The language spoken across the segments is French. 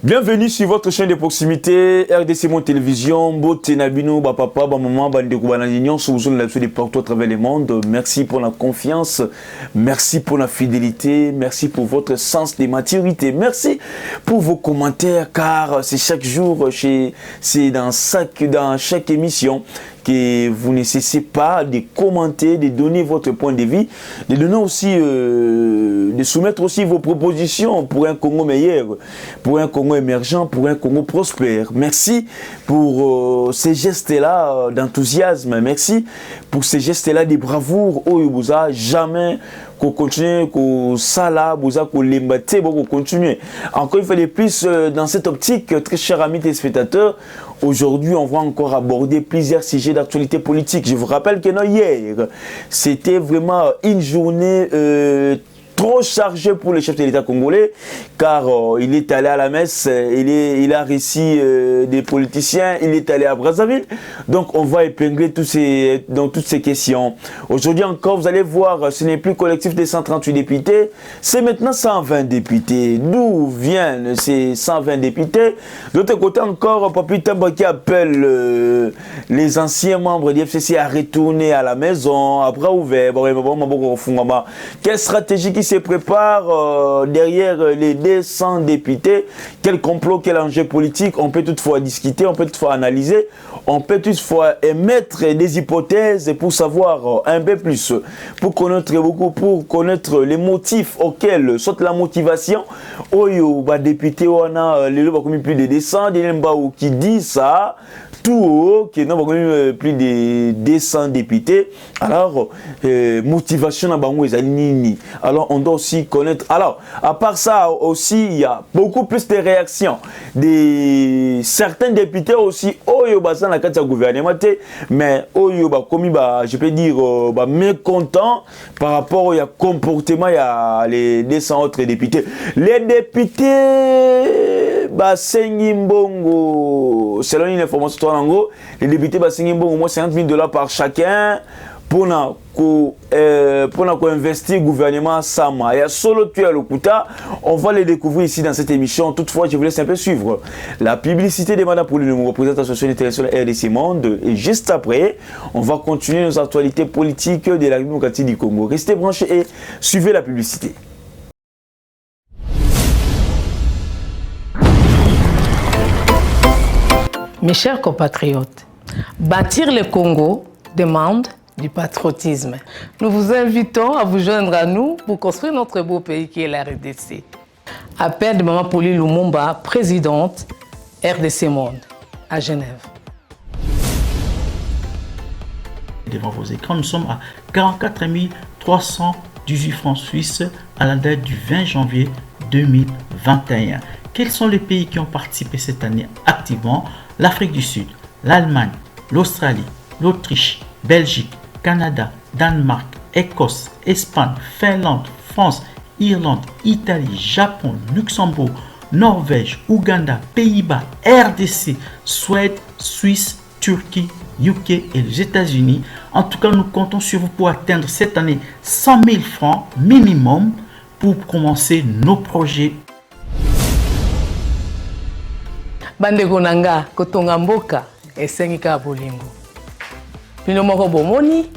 Bienvenue sur votre chaîne de proximité RDC Mon Télévision. Bote Nabino, papa, maman, bandeko bananignon, sous de partout à travers le monde. Merci pour la confiance, merci pour la fidélité, merci pour votre sens de maturité, merci pour vos commentaires, car c'est chaque jour, c'est dans chaque émission que vous ne cessez pas de commenter, de donner votre point de vue, de donner aussi, de soumettre aussi vos propositions pour un Congo meilleur, pour un Congo émergent, pour un Congo prospère. Merci pour ces gestes-là d'enthousiasme, merci pour ces gestes-là de bravoure. Oh, vous a jamais qu'on continue, qu'on sala, qu'on l'embâté, qu'on continue. Encore une fois de plus, dans cette optique, très chers amis téléspectateurs, aujourd'hui, on va encore aborder plusieurs sujets d'actualité politique. Je vous rappelle que non, hier, c'était vraiment une journée trop chargée pour le chef de l'État congolais, car il est allé à la messe, il a reçu des politiciens, il est allé à Brazzaville. Donc, on va épingler toutes ces questions. Aujourd'hui encore, vous allez voir, ce n'est plus collectif des 138 députés, c'est maintenant 120 députés. D'où viennent ces 120 députés? D'autre côté encore, Papi Tamba qui appelle les anciens membres du FCC à retourner à la maison, à bras ouverts. Quelle stratégie qui se prépare derrière les 200 députés? Quel complot, quel enjeu politique? On peut toutefois discuter, on peut toutefois analyser, on peut toutefois émettre des hypothèses pour savoir un peu plus, pour connaître les motifs auxquels saute la motivation. Oyo, député, on a plus de 200 qui dit ça. Tout qui n'a pas plus de 200 députés. Alors, motivation à Bango et Nini. Alors, on doit aussi connaître. Alors, à part ça aussi, il y a beaucoup plus de réactions de certains députés aussi. Oyo basan la carte du gouvernement, mais oyo comme je peux dire mécontent par rapport au comportement il y a les 200 autres députés. Les députés Basengi Mbongo, selon une information les députés Basengi Mbongo, au moins $50,000 par chacun pour investir le gouvernement Sama. Il y a solo tué le Kuta. On va les découvrir ici dans cette émission. Toutefois, je vous laisse un peu suivre la publicité des mandats pour le nouveau représentant social international RDC Monde. Et juste après, on va continuer nos actualités politiques de la démocratie du Congo. Restez branchés et suivez la publicité. Mes chers compatriotes, bâtir le Congo demande du patriotisme. Nous vous invitons à vous joindre à nous pour construire notre beau pays qui est la RDC. Appel de Maman Pauline Lumumba, présidente RDC Monde, à Genève. Devant vos écrans, nous sommes à 44 318 francs suisses à la date du 20 janvier 2021. Quels sont les pays qui ont participé cette année activement? L'Afrique du Sud, l'Allemagne, l'Australie, l'Autriche, Belgique, Canada, Danemark, Écosse, Espagne, Finlande, France, Irlande, Italie, Japon, Luxembourg, Norvège, Ouganda, Pays-Bas, RDC, Suède, Suisse, Turquie, UK et les États-Unis. En tout cas, nous comptons sur vous pour atteindre cette année 100 000 francs minimum pour commencer nos projets. Bandeko nanga kotonga mboka esengika bolingo. Bino moko bomoni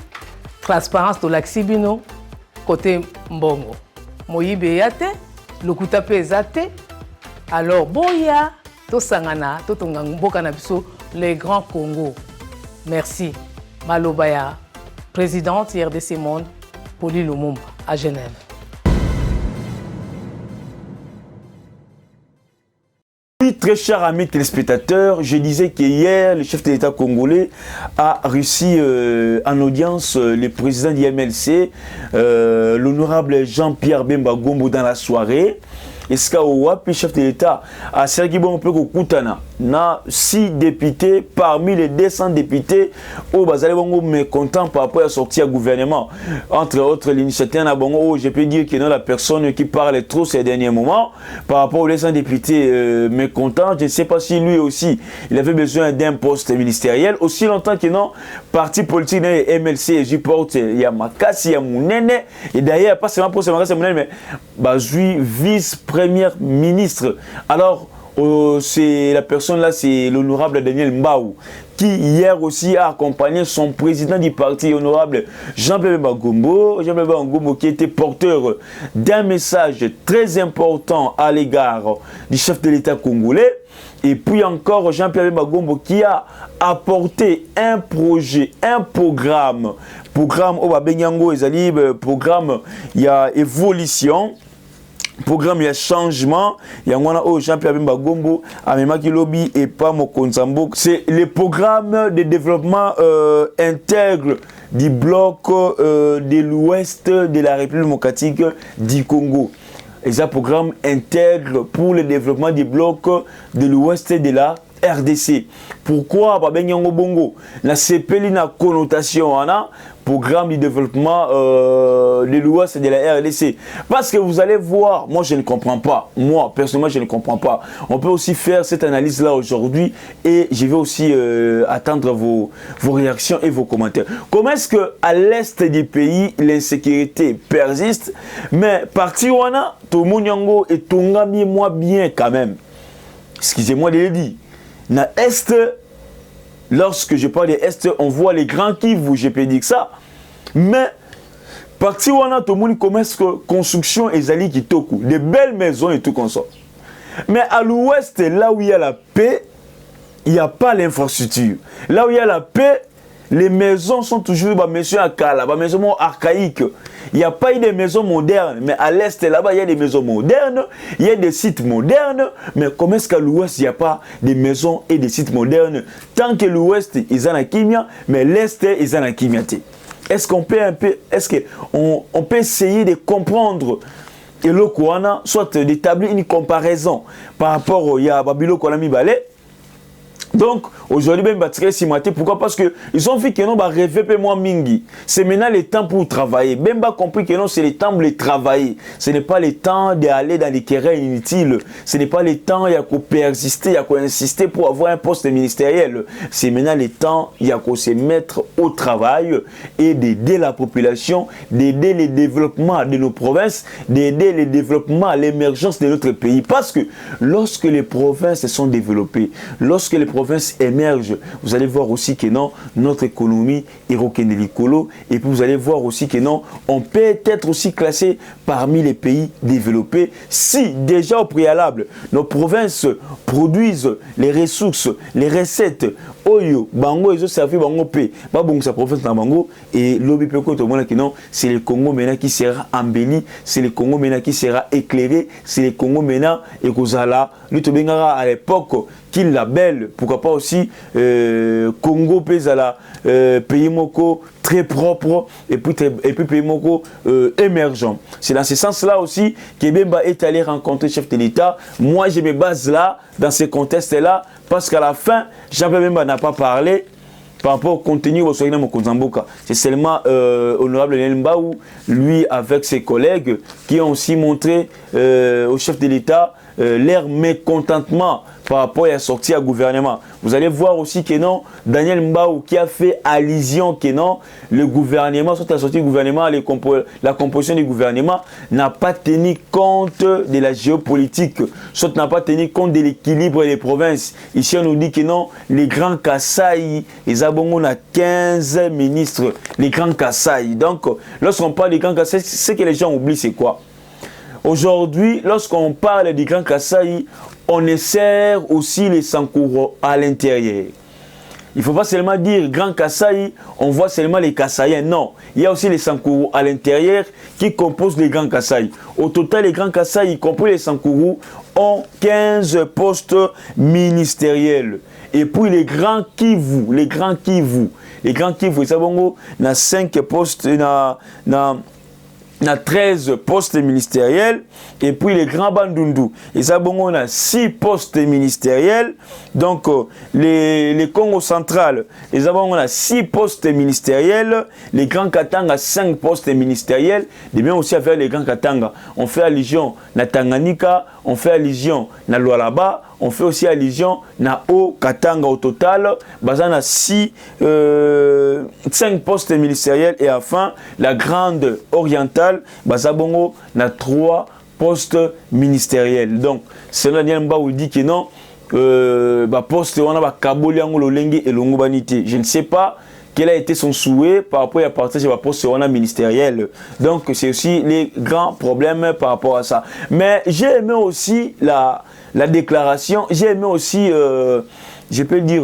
transparence to laksibino côté mbongo. Moyibe yate, lokuta pe ezate. Alors boya to sangana to tonga mboka na biso les grands Congo. Merci. Malobaya, présidente RDC Monde, Pauline Lumumba à Genève. Très chers amis téléspectateurs, je disais qu'hier, le chef de l'État congolais a reçu en audience le président du MLC, l'honorable Jean-Pierre Bemba Gombo dans la soirée. Est-ce que le chef de l'État a servi bon peu Koutana na 6 députés parmi les 200 députés au Bazali Bongo mécontent par rapport à sortir au gouvernement. Entre autres, l'initiative na Bongo, je peux dire que non la personne qui parle trop ces derniers moments par rapport aux 200 députés mécontents. Je ne sais pas si lui aussi il avait besoin d'un poste ministériel aussi longtemps que non parti politique MLC et J-Porte il y a Makasi, il y a Mounene et d'ailleurs pas seulement pour ce Makasi Mounene mais Bazui vice-premier ministre. Alors c'est la personne là, c'est l'honorable Daniel Mbaou, qui hier aussi a accompagné son président du parti, honorable Jean-Pierre Bagombo, qui était porteur d'un message très important à l'égard du chef de l'État congolais. Et puis encore Jean-Pierre Bagombo qui a apporté un projet, un programme au Babenyango Ezali, programme, il y a évolution. Programme, il y a changement. Il y a Jean-Pierre Bagombo, Amemaki Lobby et pas Mokonzambo. C'est le programme de développement intègre du bloc de l'ouest de la République démocratique du Congo. Et ce programme intègre pour le développement du bloc de l'ouest de la RDC. Pourquoi Babenyango Bongo? La CPLI na connotation programme de développement de l'ouest de la RDC. Parce que vous allez voir, moi je ne comprends pas. Moi, personnellement, je ne comprends pas. On peut aussi faire cette analyse-là aujourd'hui et je vais aussi attendre vos réactions et vos commentaires. Comment est-ce qu'à l'est du pays, l'insécurité persiste, mais parti wana, tout le monde est tongami moi bien quand même. Excusez-moi de le dire. Na est, lorsque je parle de est, on voit les grands Kivu, je peux dire ça. Mais, parti où on a tout le monde commence construction et zali kitoko, des belles maisons et tout comme ça. Mais à l'ouest, là où il y a la paix, il n'y a pas l'infrastructure. Là où il y a la paix, les maisons sont toujours des maisons des maisons archaïques. Il n'y a pas eu de maisons modernes, mais à l'est, là-bas, il y a des maisons modernes, il y a des sites modernes, mais comment est-ce qu'à l'ouest, il n'y a pas de maisons et des sites modernes? Tant que l'ouest, ils ont la kimia, mais l'est, ils ont la kimia. Est-ce qu'on peut on peut essayer de comprendre et le Kouana, soit d'établir une comparaison par rapport au Babilo Kouanami Balé? Donc, aujourd'hui, ben Batiré Simate, pourquoi? Parce qu'ils ont vu que non, rêver moins mingi. C'est maintenant le temps pour travailler. Ben ba compris que non, c'est le temps de travailler. Ce n'est pas le temps d'aller dans les querelles inutiles. Ce n'est pas le temps, il y a qu'à persister, il y a qu'à insister pour avoir un poste ministériel. C'est maintenant le temps, il y a qu'à se mettre au travail et d'aider la population, d'aider le développement de nos provinces, d'aider le développement, l'émergence de notre pays. Parce que lorsque les provinces sont développées, lorsque les provinces émergent, vous allez voir aussi que non, notre économie est rock'n'roll, et puis vous allez voir aussi que non, on peut être aussi classé parmi les pays développés si déjà au préalable nos provinces produisent les ressources, les recettes. Oyo, bango, ils ont servi bango pe, pas bon sa province dans bango et l'obi pe ko to mona que non, c'est le Congo maintenant qui sera embelli, c'est le Congo maintenant qui sera éclairé, c'est le Congo maintenant et kozala, nous te bengara à l'époque qu'il label, pourquoi pas aussi Congo pezala pays moko très propre et puis pays moko émergent. C'est dans ce sens-là aussi que Bemba est allé rencontrer le chef de l'État. Moi, je me base là, dans ce contexte-là, parce qu'à la fin, Jean-Pierre Bemba n'a pas parlé par rapport au contenu au Soyena Mokonzamboka. C'est seulement honorable Daniel Mbaou, lui avec ses collègues, qui ont aussi montré au chef de l'État leur mécontentement par rapport à la sortie à gouvernement. Vous allez voir aussi que non, Daniel Mbaou qui a fait allusion que non, le gouvernement, soit la sortie du gouvernement, la composition du gouvernement n'a pas tenu compte de la géopolitique, soit n'a pas tenu compte de l'équilibre des provinces. Ici on nous dit que non, les grands Kasaï, les abongos, on a 15 ministres, les grands Kasaï. Donc, lorsqu'on parle des grands Kasaï, ce que les gens oublient, c'est quoi? Aujourd'hui, lorsqu'on parle du Grand Kasaï, on insère aussi les Sankouro à l'intérieur. Il ne faut pas seulement dire Grand Kasaï, on voit seulement les Kasaïens. Non, il y a aussi les Sankouro à l'intérieur qui composent les Grands Kasaï. Au total, les Grands Kasaï, y compris les Sankouro, ont 15 postes ministériels. Et puis les Grands Kivu, ça bon, on a 5 postes, on a 13 postes ministériels, et puis les grands Bandundu, et ça bon, on a 6 postes ministériels. Donc les Congo central, et ça bon, on a 6 postes ministériels. Les grands Katanga 5 postes ministériels. Et bien aussi avec les grands Katanga, on fait allusion à Tanganyika, on fait allusion à Lualaba, on fait aussi allusion à Haut Katanga. Au total, on a 5 postes ministériels, et enfin la grande orientale, Bazabongo, na 3 poste ministériel. Donc, c'est là où il dit que non, poste on a kaboli angolo lengi et longobanité. Je ne sais pas quel a été son souhait par rapport à partir de poste on a ministériel. Donc, c'est aussi les grands problèmes par rapport à ça. Mais j'ai aimé aussi la déclaration, j'ai aimé aussi, je peux dire,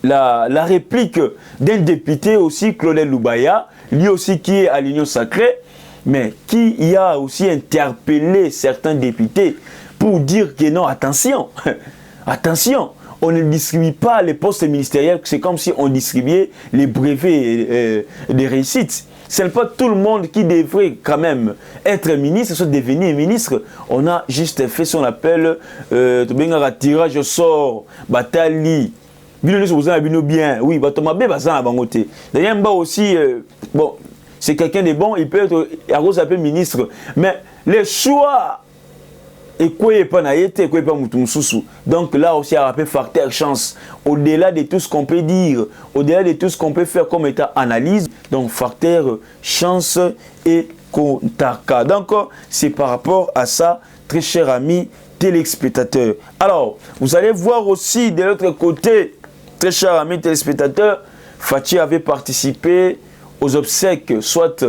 la réplique d'un député aussi, Claudel Loubaya, lui aussi qui est à l'Union Sacrée, mais qui y a aussi interpellé certains députés pour dire que non, attention, attention, on ne distribue pas les postes ministériels, c'est comme si on distribuait les brevets des réussites. Ce n'est pas tout le monde qui devrait quand même être ministre, soit devenir ministre. On a juste fait son appel, tirage au sort, batali, bien, oui, d'ailleurs, aussi, bon, c'est quelqu'un de bon, il peut être appelé ministre, mais les choix, et quoi est pas naïté, quoi est pas moutoumsousou. Donc là aussi, il y a un facteur chance. Au-delà de tout ce qu'on peut dire, au-delà de tout ce qu'on peut faire comme état analyse, donc facteur chance et contact. Donc c'est par rapport à ça, très chers amis téléspectateurs. Alors, vous allez voir aussi de l'autre côté, très chers amis téléspectateurs, Fatih avait participé aux obsèques, soit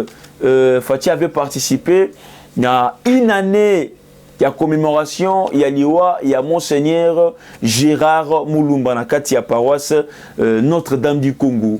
Fatih avait participé à une année. Il y a commémoration, il y a l'Iwa, il y a Monseigneur Gérard Moulumba, na kati ya paroisse Notre-Dame du Congo.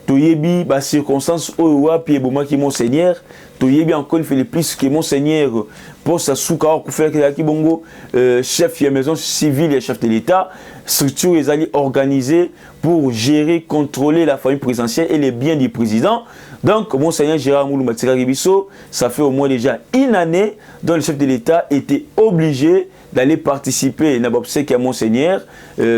Toyebi, ba circonstance owa puis boma ki Monseigneur, toyebi encore il fait le plus que Monseigneur pour sa souka ou faire ki bongo chef de maison civile et chef de l'État, structure les alliés organisés pour gérer, contrôler la famille présidentielle et les biens du président. Donc, Monseigneur Gérard Moulumba Tsiragibiso, ça fait au moins déjà une année dont le chef de l'État était obligé d'aller participer à l'obsèque à Monseigneur,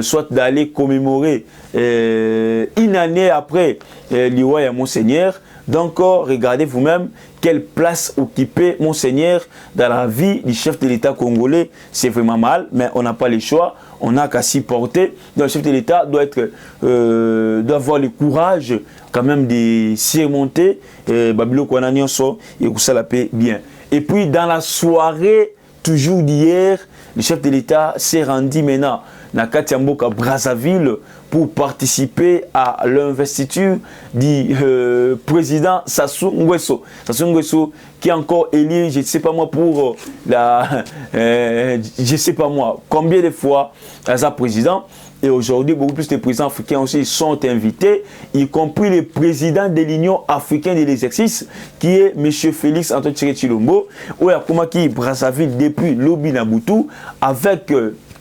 soit d'aller commémorer une année après l'Iwa à Monseigneur. Donc, regardez vous-même quelle place occupait Monseigneur dans la vie du chef de l'État congolais. C'est vraiment mal, mais on n'a pas le choix. On n'a qu'à s'y porter. Donc, le chef de l'État doit avoir le courage quand même de surmonter Babilo Kwananionso et ça la paix bien. Et puis, dans la soirée, toujours d'hier, le chef de l'État s'est rendu maintenant dans Katiamboka Brazzaville pour participer à l'investiture du président Sassou Nguesso. Sassou Nguesso qui est encore élu, je ne sais pas moi, pour je ne sais pas moi, combien de fois à président. Et aujourd'hui, beaucoup plus de présidents africains aussi sont invités, y compris le président de l'Union africaine de l'exercice, qui est M. Félix Antoine Tshisekedi, où il a commencé Brazzaville depuis Lobi Nabutu, avec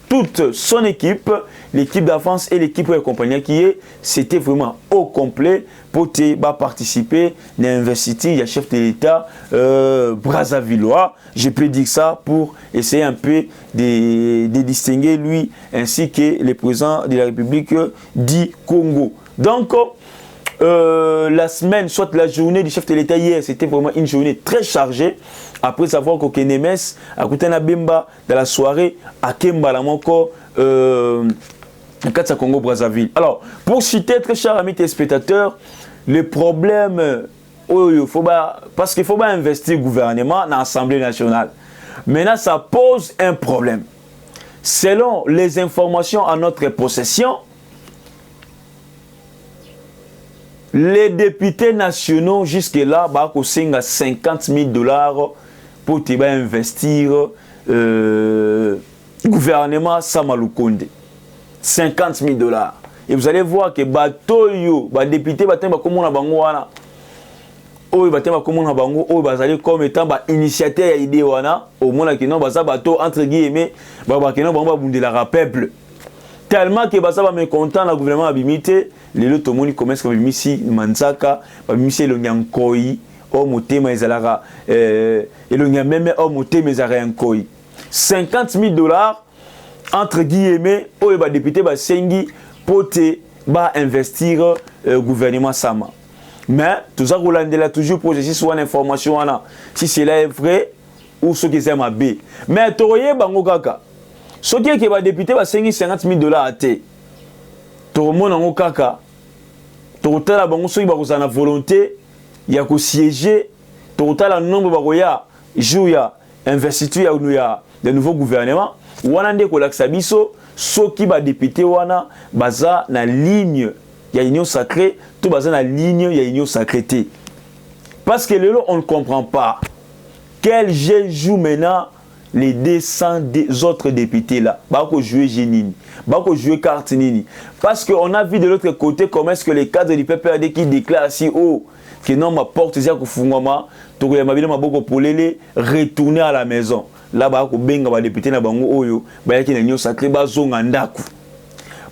toute son équipe, l'équipe d'avance et l'équipe accompagnée qui est, c'était vraiment au complet pour participer à l'investiture du chef de l'État brazzavillois. Je peux dire ça pour essayer un peu de distinguer lui ainsi que le président de la République du Congo. Donc, la semaine, soit la journée du chef de l'État hier, c'était vraiment une journée très chargée. Après avoir qu'au Nemes, à côté de Bemba, dans la soirée, à Kemba, la Moko, Congo Brazzaville. Alors, pour citer, très chers amis téléspectateurs, le problème, parce qu'il faut pas investir le gouvernement dans l'Assemblée nationale. Maintenant, ça pose un problème. Selon les informations à notre possession, les députés nationaux, jusque-là, ont 50 000 $ pour investir le gouvernement Samalukonde. 50 000 $. Et vous allez voir que les députés comme étant initiateur d'idée, au moins entre guillemets, la peuple. Tellement que les mécontents le gouvernement a bimité, les autres monde commencent à bimisi Manzaka, à bimisi le Nyankoi, au motema ezalaka, et le Nyameme au motema ezalankoi. 50 000 $ entre guillemets, au député Sengi pour investir le gouvernement Sama. Mais tout ça, vous l'avez toujours pour essayer soit l'information, si cela est vrai ou ce qui est ma B. Mais Toroye Bangokaka. Ce qui est que les députés va 50 000 $ à té. Tout le monde en kaka. Tout le monde a la volonté, il y a que siéger. Tout le nombre de jouya investiture ya de nouveau gouvernement wana nde kolakisa biso soki ba député wana baza na ligne ya union sacrée tout baza na ligne ya union sacrée. Parce que lelo on ne comprend pas quel jeu joue maintenant les 200 des autres députés là. Bako jouer Génini, bako jouer carte nini. Parce qu'on a vu de l'autre côté comment est-ce que les cadres du PPRD qui déclarent si haut que non ma porte zia kufungwama to ya mabile maboko polele retourner à la maison. Là bako benga ba député na bango oyo ba yaki na union sacrée ba zonga ndaku.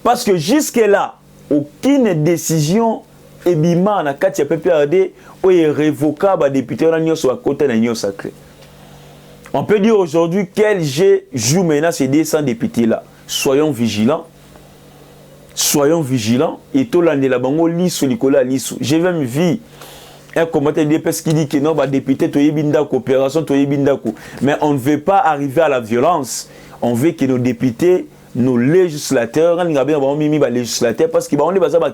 Parce que jusque là aucune décision ebima na kati ya PPRD ou est révocable à député na union soit côté na union sacrée. On peut dire aujourd'hui quel jeu joue maintenant ces 200 députés-là. Soyons vigilants. Soyons vigilants. Et tout l'année de la bango lissou Nicolas lissou. J'ai même vu un commentaire de DPS qui dit que non, bah député toye bindako, opération toye bindako. Mais on ne veut pas arriver à la violence. On veut que nos députés, nos législateurs, législateurs, parce qu'ils ont besoin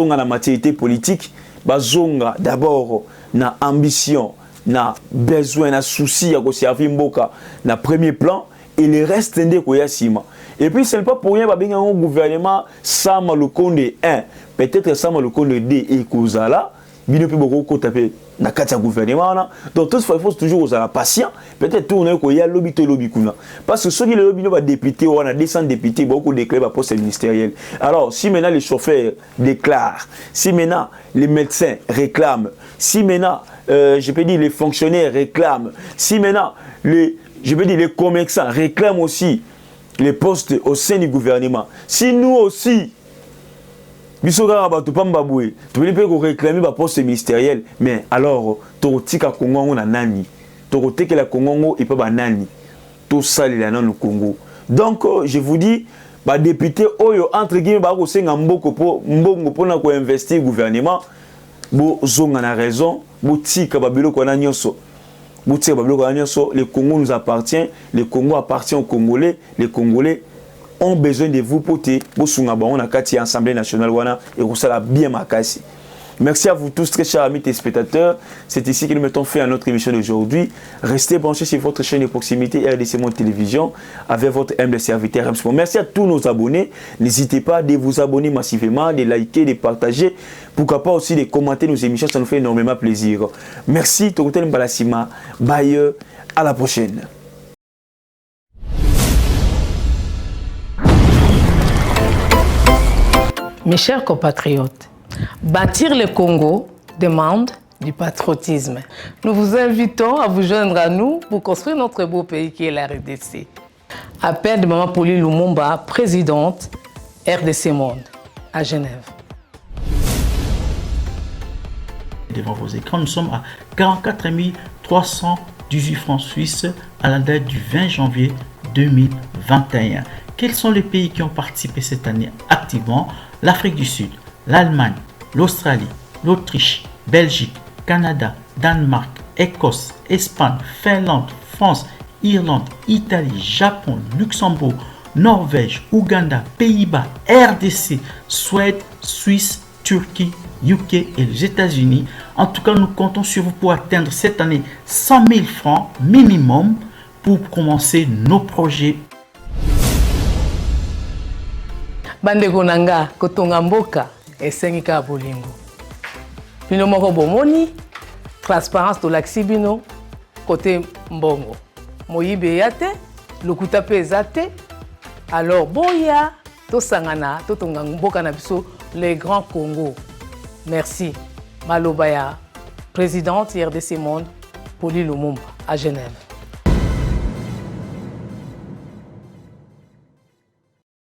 de la maturité politique, bazonga d'abord na ambition. Na besoin, na souci à servir Mboka, na premier plan, et le reste n'est qu'au sima. Et puis, ce n'est pas pour rien que un gouvernement Sama le Conde 1, peut-être Sama le Conde 2 et Kozala, bien plus beaucoup taper na katia gouvernement. Donc, toutefois, il faut toujours aux patient, peut-être tourner qu'il y a lobby to lobby kuna. Parce que ceux qui le lobby va député, on a 200 députés, beaucoup déclarent par poste ministériel. Alors, si maintenant les chauffeurs déclarent, si maintenant les médecins réclament, si maintenant je peux dire les fonctionnaires réclament. Si maintenant les commerçants réclament aussi les postes au sein du gouvernement. Si nous aussi, nous pouvons réclamer les postes ministériels, mais alors, Torotika Congo on a nani, Toroteke la Congo et pas nani, tout ça il y a dans le Congo. Donc je vous dis, bah député oyo entre guillemets bah au sein mboko pour na ko investir gouvernement. Bo zonga na raison, bo tika babilo ko na nyonso. Bo tika babilo ko na nyonso, le Congo nous appartient, le Congo appartient aux Congolais, les Congolais ont besoin de vous pour te bo sunga ba on a kati Assemblée nationale wana et ko sala bien makasi. Merci à vous tous, très chers amis téléspectateurs. C'est ici que nous mettons fin à notre émission d'aujourd'hui. Restez branchés sur votre chaîne de proximité RDC Monde Télévision avec votre humble serviteur Ramspo. Merci à tous nos abonnés. N'hésitez pas de vous abonner massivement, de liker, de partager. Pourquoi pas aussi de commenter nos émissions, ça nous fait énormément plaisir. Merci, Tokotel Mbalasima. Bye, à la prochaine. Mes chers compatriotes, bâtir le Congo demande du patriotisme. Nous vous invitons à vous joindre à nous pour construire notre beau pays qui est la RDC. Appel de Maman Pauline Lumumba, présidente RDC Monde, à Genève. Devant vos écrans, nous sommes à 44 318 francs suisses à la date du 20 janvier 2021. Quels sont les pays qui ont participé cette année activement? L'Afrique du Sud, l'Allemagne, l'Australie, l'Autriche, Belgique, Canada, Danemark, Écosse, Espagne, Finlande, France, Irlande, Italie, Japon, Luxembourg, Norvège, Ouganda, Pays-Bas, RDC, Suède, Suisse, Turquie, UK et les États-Unis. En tout cas, nous comptons sur vous pour atteindre cette année 100 000 francs minimum pour commencer nos projets. Bandeko nanga kotonga mboka esengika bolingo. Bino moko bomoni transparence to laksi bino côté mbongo. Moyibe yate, lokuta pe ezate. Alors boya to sangana to tonga mboka na biso les grands Congo. Merci. Malobaya, présidente RDC Monde, Pauline Lumumba à Genève.